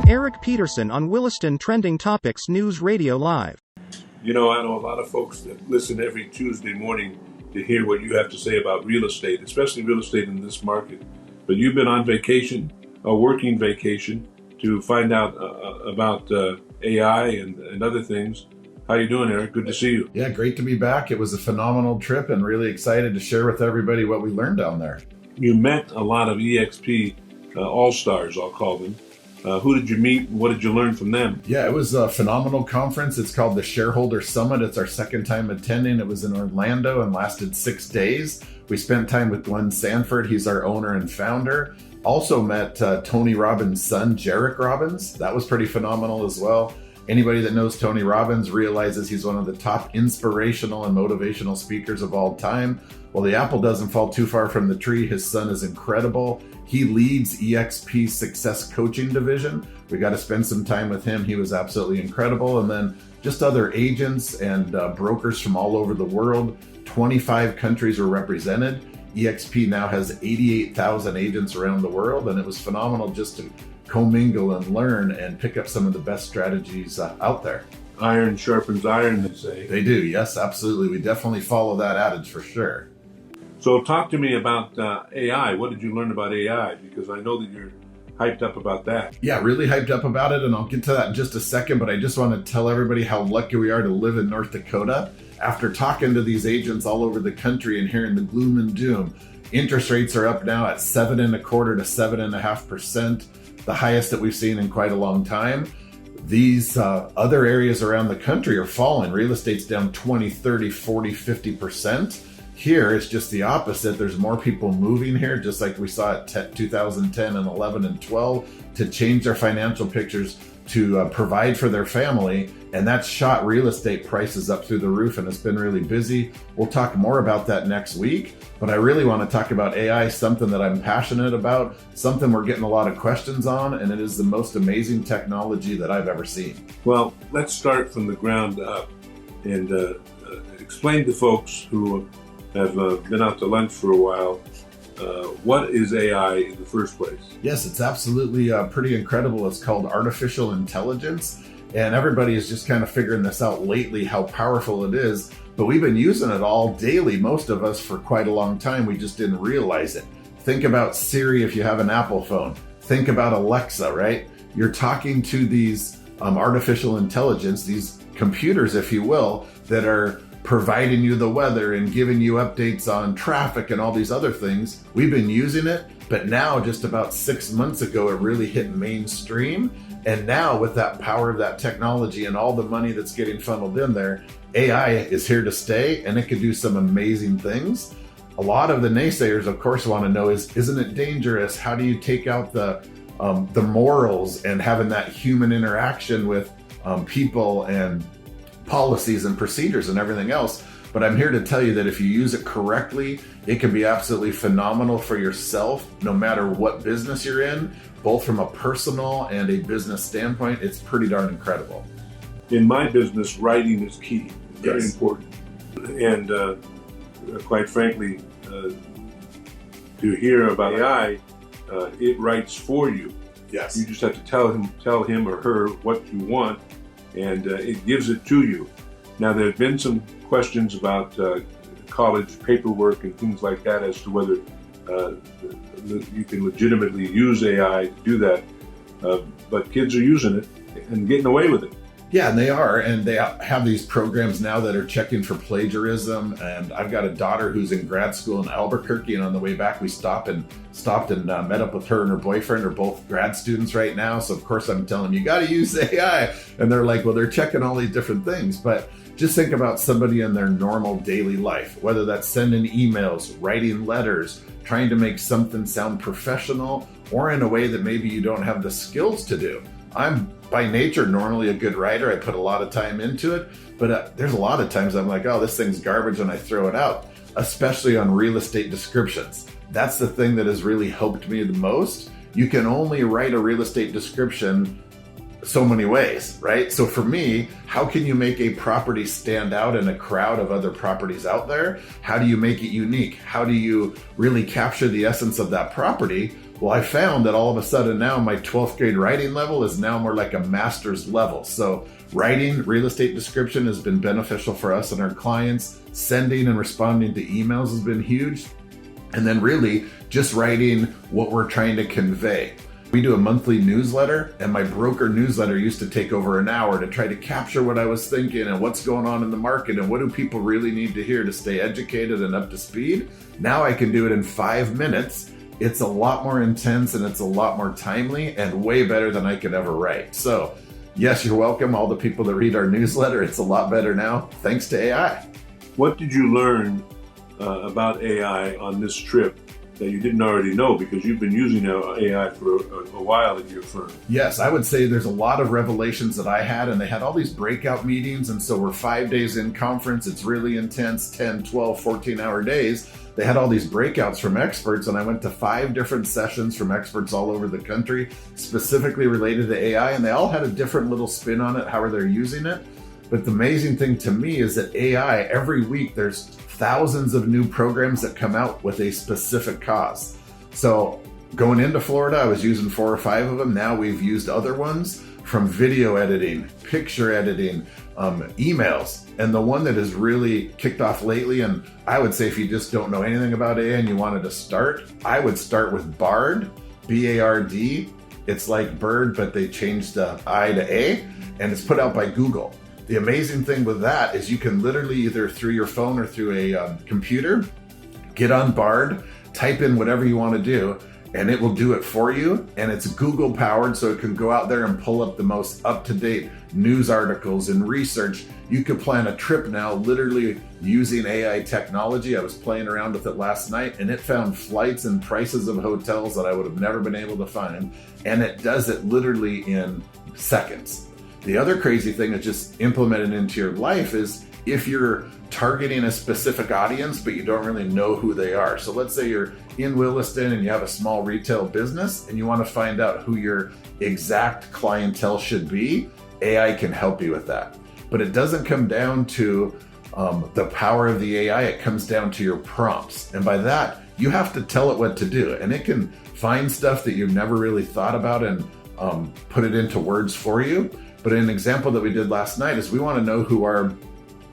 Erik Peterson on Williston Trending Topics News Radio Live. You know, I know a lot of folks that listen every Tuesday morning to hear what you have to say about real estate, especially real estate in this market. But you've been on vacation, a working vacation, to find out about AI and other things. How you doing, Erik? Good to see you. Yeah, great to be back. It was a phenomenal trip and really excited to share with everybody what we learned down there. You met a lot of EXP all-stars, I'll call them. Who did you meet and what did you learn from them? Yeah, it was a phenomenal conference. It's called the Shareholder Summit. It's our second time attending. It was in Orlando and lasted 6 days. We spent time with Glenn Sanford. He's our owner and founder. Also met Tony Robbins' son, Erik Robbins. That was pretty phenomenal as well. Anybody that knows Tony Robbins realizes he's one of the top inspirational and motivational speakers of all time. Well, the apple doesn't fall too far from the tree. His son is incredible. He leads EXP's Success Coaching Division. We got to spend some time with him. He was absolutely incredible. And then just other agents and brokers from all over the world. 25 countries were represented. EXP now has 88,000 agents around the world, and it was phenomenal just to commingle and learn and pick up some of the best strategies out there. Iron sharpens iron, they say. They do, yes, absolutely. We definitely follow that adage for sure. So talk to me about AI. What did you learn about AI? Because I know that you're hyped up about that. Yeah, really hyped up about it, and I'll get to that in just a second, but I just want to tell everybody how lucky we are to live in North Dakota. After talking to these agents all over the country and hearing the gloom and doom, interest rates are up now at 7.25% to 7.5%, the highest that we've seen in quite a long time. These other areas around the country are falling. Real estate's down 20, 30, 40, 50%. Here, it's just the opposite. There's more people moving here, just like we saw at 2010 and 11 and 12, to change their financial pictures, to provide for their family. And that's shot real estate prices up through the roof, and it's been really busy. We'll talk more about that next week. But I really want to talk about AI, something that I'm passionate about, something we're getting a lot of questions on, and it is the most amazing technology that I've ever seen. Well, let's start from the ground up and explain to folks who have been out to lunch for a while, what is AI in the first place? Yes, it's absolutely pretty incredible. It's called artificial intelligence, and everybody is just kind of figuring this out lately, how powerful it is. But we've been using it all daily, most of us, for quite a long time. We just didn't realize it. Think about Siri if you have an Apple phone. Think about Alexa, right? You're talking to these artificial intelligence, these computers, if you will, that are providing you the weather and giving you updates on traffic and all these other things. We've been using it, but now just about 6 months ago, it really hit mainstream. And now with that power of that technology and all the money that's getting funneled in there, AI is here to stay, and it can do some amazing things. A lot of the naysayers, of course, want to know isn't it dangerous? How do you take out the morals and having that human interaction with people and policies and procedures and everything else? But I'm here to tell you that if you use it correctly, it can be absolutely phenomenal for yourself, no matter what business you're in, both from a personal and a business standpoint. It's pretty darn incredible. In my business, writing is key, very important. And quite frankly, to hear about AI, it writes for you. Yes. You just have to tell him or her what you want, and it gives it to you. Now, there have been some questions about college paperwork and things like that as to whether you can legitimately use AI to do that. But kids are using it and getting away with it. Yeah, and they are, and they have these programs now that are checking for plagiarism. And I've got a daughter who's in grad school in Albuquerque, and on the way back, we stopped and met up with her and her boyfriend. Are both grad students right now, so of course I'm telling them, you got to use AI, and they're like, well, they're checking all these different things. But just think about somebody in their normal daily life, whether that's sending emails, writing letters, trying to make something sound professional, or in a way that maybe you don't have the skills to do. I'm by nature normally a good writer. I put a lot of time into it, but there's a lot of times I'm like, oh, this thing's garbage, and I throw it out, especially on real estate descriptions. That's the thing that has really helped me the most. You can only write a real estate description so many ways, right? So for me, how can you make a property stand out in a crowd of other properties out there? How do you make it unique? How do you really capture the essence of that property? Well, I found that all of a sudden now my 12th grade writing level is now more like a master's level. So writing real estate description has been beneficial for us and our clients. Sending and responding to emails has been huge. And then really just writing what we're trying to convey. We do a monthly newsletter, and my broker newsletter used to take over an hour to try to capture what I was thinking and what's going on in the market and what do people really need to hear to stay educated and up to speed. Now I can do it in 5 minutes. It's a lot more intense and it's a lot more timely and way better than I could ever write. So yes, you're welcome. All the people that read our newsletter, it's a lot better now thanks to AI. What did you learn about AI on this trip that you didn't already know, because you've been using AI for a while at your firm? Yes, I would say there's a lot of revelations that I had, and they had all these breakout meetings, and so we're 5 days in conference. It's really intense, 10, 12, 14-hour days. They had all these breakouts from experts, and I went to 5 different sessions from experts all over the country, specifically related to AI, and they all had a different little spin on it, how they're using it. But the amazing thing to me is that AI, every week, there's thousands of new programs that come out with a specific cause. So going into Florida, I was using 4 or 5 of them. Now we've used other ones, from video editing, picture editing, emails. And the one that has really kicked off lately, and I would say if you just don't know anything about AI and you wanted to start, I would start with Bard, B-A-R-D. It's like bird, but they changed the I to A, and it's put out by Google. The amazing thing with that is you can literally either through your phone or through a computer, get on Bard, type in whatever you want to do, and it will do it for you. And it's Google powered, so it can go out there and pull up the most up-to-date news articles and research. You could plan a trip now literally using AI technology. I was playing around with it last night, and it found flights and prices of hotels that I would have never been able to find. And it does it literally in seconds. The other crazy thing that's just implemented into your life is if you're targeting a specific audience, but you don't really know who they are. So let's say you're in Williston and you have a small retail business and you want to find out who your exact clientele should be. AI can help you with that. But it doesn't come down to the power of the AI. It comes down to your prompts. And by that, you have to tell it what to do. And it can find stuff that you've never really thought about and put it into words for you. But an example that we did last night is we want to know who our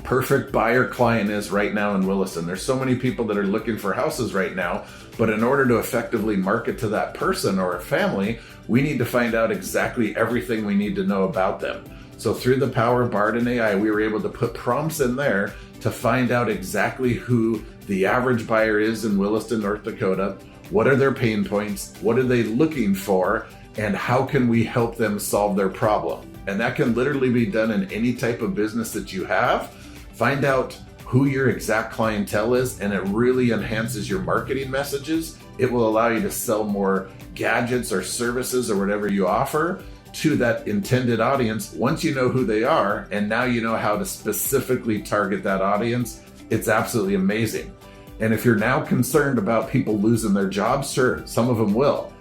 perfect buyer client is right now in Williston. There's so many people that are looking for houses right now, but in order to effectively market to that person or a family, we need to find out exactly everything we need to know about them. So through the power of Bard and AI, we were able to put prompts in there to find out exactly who the average buyer is in Williston, North Dakota. What are their pain points? What are they looking for? And how can we help them solve their problem? And that can literally be done in any type of business that you have. Find out who your exact clientele is, and it really enhances your marketing messages. It will allow you to sell more gadgets or services or whatever you offer to that intended audience once you know who they are, and now you know how to specifically target that audience. It's absolutely amazing. And if you're now concerned about people losing their jobs, sure, some of them will.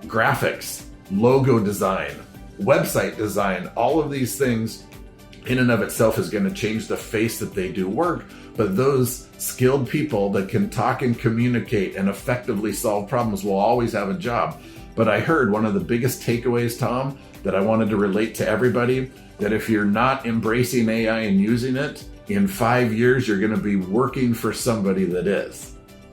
Graphics, logo design, website design, all of these things in and of itself is going to change the face that they do work. But those skilled people that can talk and communicate and effectively solve problems will always have a job. But I heard one of the biggest takeaways, Tom, that I wanted to relate to everybody, that if you're not embracing AI and using it, in 5 years, you're going to be working for somebody that is.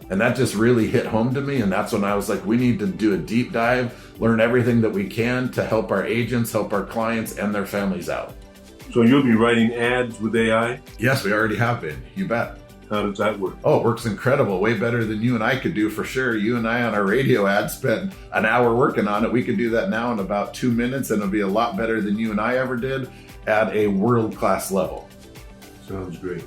And that just really hit home to me. And that's when I was like, we need to do a deep dive, learn everything that we can to help our agents, help our clients and their families out. So you'll be writing ads with AI? Yes, we already have been. You bet. How does that work? Oh, it works incredible. Way better than you and I could do for sure. You and I on our radio ad spent an hour working on it. We could do that now in about 2 minutes, and it'll be a lot better than you and I ever did at a world-class level. Sounds great.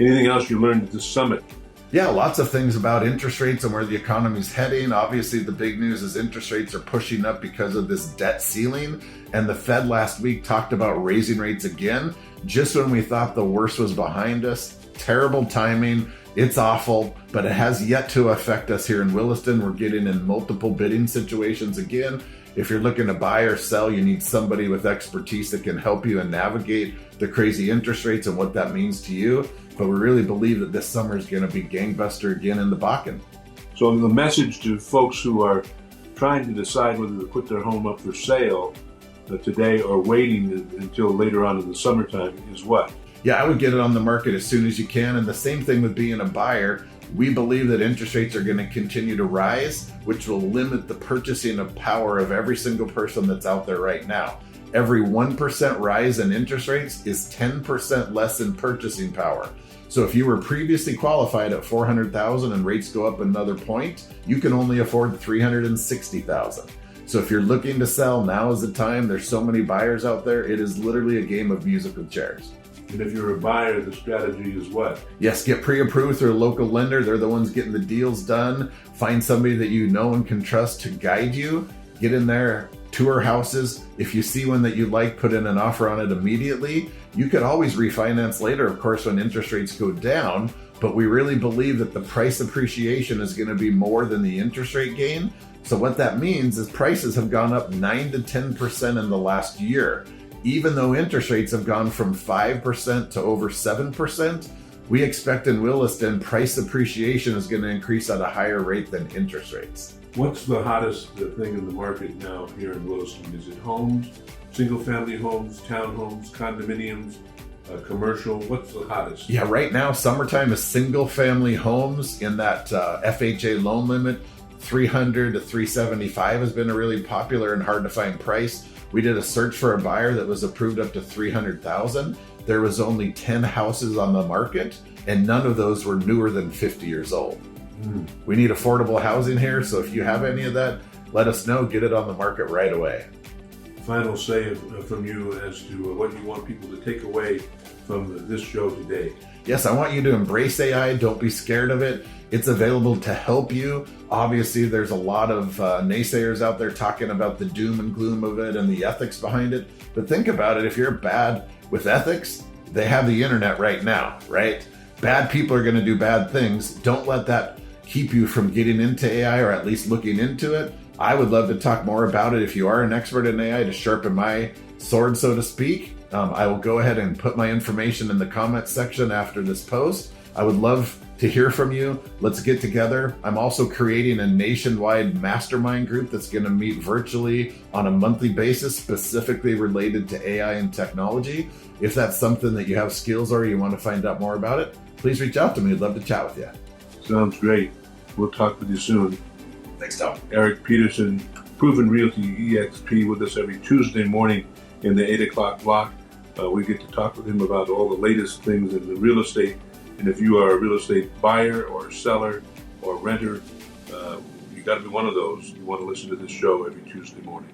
Anything else you learned at the summit? Yeah, lots of things about interest rates and where the economy's heading. Obviously, the big news is interest rates are pushing up because of this debt ceiling. And the Fed last week talked about raising rates again, just when we thought the worst was behind us. Terrible timing. It's awful, but it has yet to affect us here in Williston. We're getting in multiple bidding situations again. If you're looking to buy or sell, you need somebody with expertise that can help you and navigate the crazy interest rates and what that means to you. But we really believe that this summer is going to be gangbuster again in the Bakken. So the message to folks who are trying to decide whether to put their home up for sale today or waiting until later on in the summertime is what? Yeah, I would get it on the market as soon as you can. And the same thing with being a buyer. We believe that interest rates are going to continue to rise, which will limit the purchasing of power of every single person that's out there right now. Every 1% rise in interest rates is 10% less in purchasing power. So if you were previously qualified at $400,000 and rates go up another point, you can only afford $360,000. So if you're looking to sell, now is the time. There's so many buyers out there. It is literally a game of musical chairs. And if you're a buyer, the strategy is what? Yes, get pre-approved through a local lender. They're the ones getting the deals done. Find somebody that you know and can trust to guide you. Get in there, tour houses. If you see one that you like, put in an offer on it immediately. You could always refinance later, of course, when interest rates go down. But we really believe that the price appreciation is going to be more than the interest rate gain. So what that means is prices have gone up 9 to 10% in the last year. Even though interest rates have gone from 5% to over 7%, we expect in Williston price appreciation is going to increase at a higher rate than interest rates. What's the hottest thing in the market now here in Williston? Is it homes, single-family homes, townhomes, condominiums, commercial? What's the hottest? Yeah, right now, summertime is single-family homes in that FHA loan limit. 300 to 375 has been a really popular and hard to find price. We did a search for a buyer that was approved up to 300,000. There was only 10 houses on the market, and none of those were newer than 50 years old. We need affordable housing here, so if you have any of that, let us know. Get it on the market right away. Final say from you as to what you want people to take away from this show today. Yes, I want you to embrace AI. Don't be scared of it. It's available to help you. Obviously, there's a lot of naysayers out there talking about the doom and gloom of it and the ethics behind it. But think about it. If you're bad with ethics, they have the internet right now, right? Bad people are going to do bad things. Don't let that keep you from getting into AI or at least looking into it. I would love to talk more about it. If you are an expert in AI, to sharpen my sword, so to speak, I will go ahead and put my information in the comments section after this post. I would love to hear from you. Let's get together. I'm also creating a nationwide mastermind group that's going to meet virtually on a monthly basis, specifically related to AI and technology. If that's something that you have skills or you want to find out more about it, please reach out to me. I'd love to chat with you. Sounds great. We'll talk with you soon. Thanks, Tom. Erik Peterson, Proven Realty EXP, with us every Tuesday morning in the 8 o'clock block. We get to talk with him about all the latest things in the real estate. And if you are a real estate buyer or seller or renter, you got to be one of those. You want to listen to this show every Tuesday morning.